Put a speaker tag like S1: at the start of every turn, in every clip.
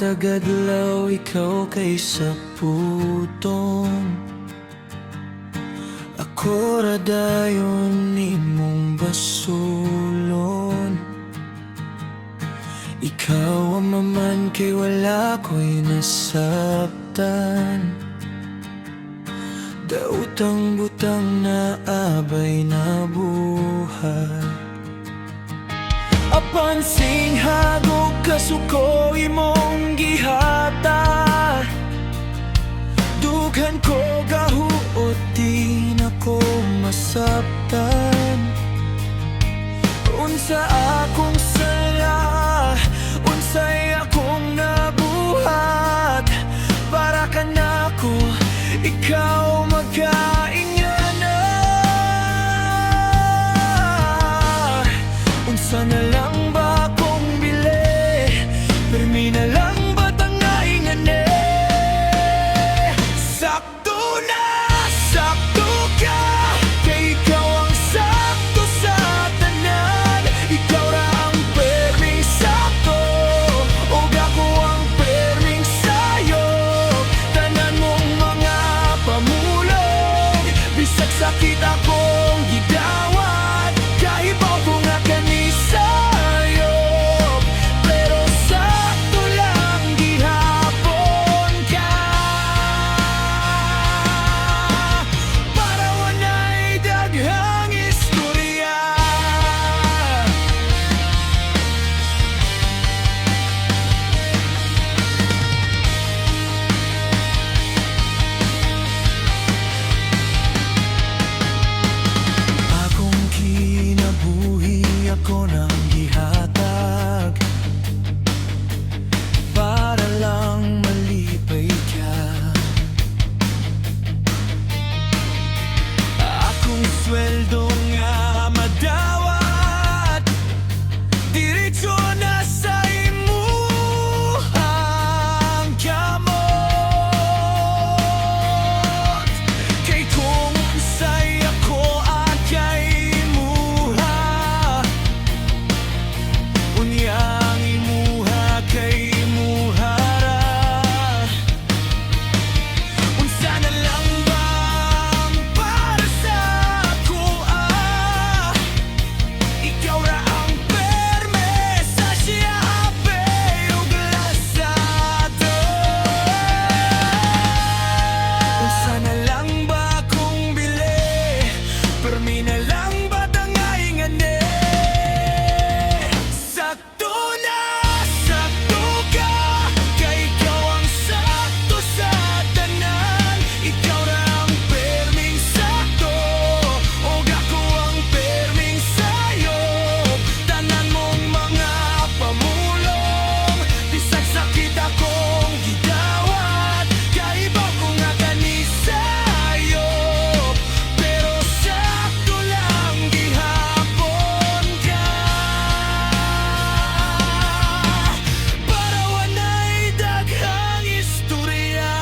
S1: Matag adlaw ikaw kay sa putong ako ra dayon nimong basulon. Ikaw ang maman kay wala ko'y nasabtan. Dautang butang na abay na buhay. Apan sing hagok kasuko imong gihata. Dughan ko gahuot di na ko masabtan. Unsa akong sala, unsay akong nabuhat. Para ka na ko, ikaw magkaingana. Unsa na lang ba akong bili, permi na lang ba tangaingan sakto na, sakto ka. Kay ikaw ang sakto sa tanan. Ikaw ra ang perming sakto, ug ako ang perming sayo. Tanan mong mga pamulong, bisag sakit akong gidawat. Kahibaw ko nga kanisayo, pero sakto lang gihapon ka. Para wanay daghang istorya. Akong kinabuhi ako nang gihatag para lang malipay ka. Akong sweldo nga madawat, diretso na sa imuhang kamot. Kay kung unsay ako at kay imuha, unyang imuha kay imuha ra. Unsa na lang bang para sa ako ikaw ra ang perme sa siya ug lasado. Unsa na lang ba akong bili, permi na lang ba tangaingan sakto na, sakto ka. Kay ikaw ang sakto sa tanan. Ikaw ra ang perming sakto, ug ako ang perming sayo. Tanan mong mga pamulong, bisag sakit akong gidawat. Kahibaw ko nga kanisayo, pero sakto lang gihapon ka. Para wanay daghang istorya.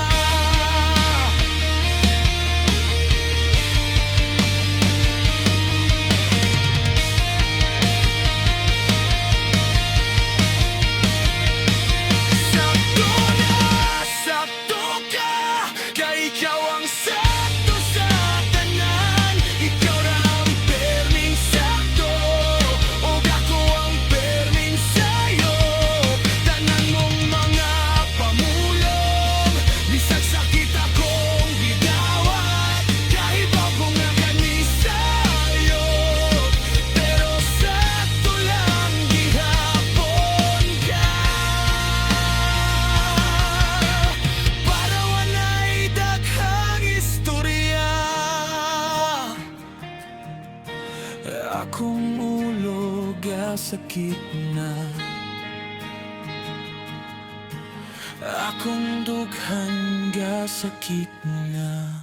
S1: Sakto na, sakto ka. Kay ikaw ang sakto sa tanan. Ikaw ra ang perming sakto, ug ako ang perming sayo. Tanan mong mga pamulong, bisag sakit akong gidawat. Kahibaw ko nga kanisayo, pero sakto lang gihapon ka. Para wanay daghang istorya. Akong ulo sakit na, akong dughan sakit na.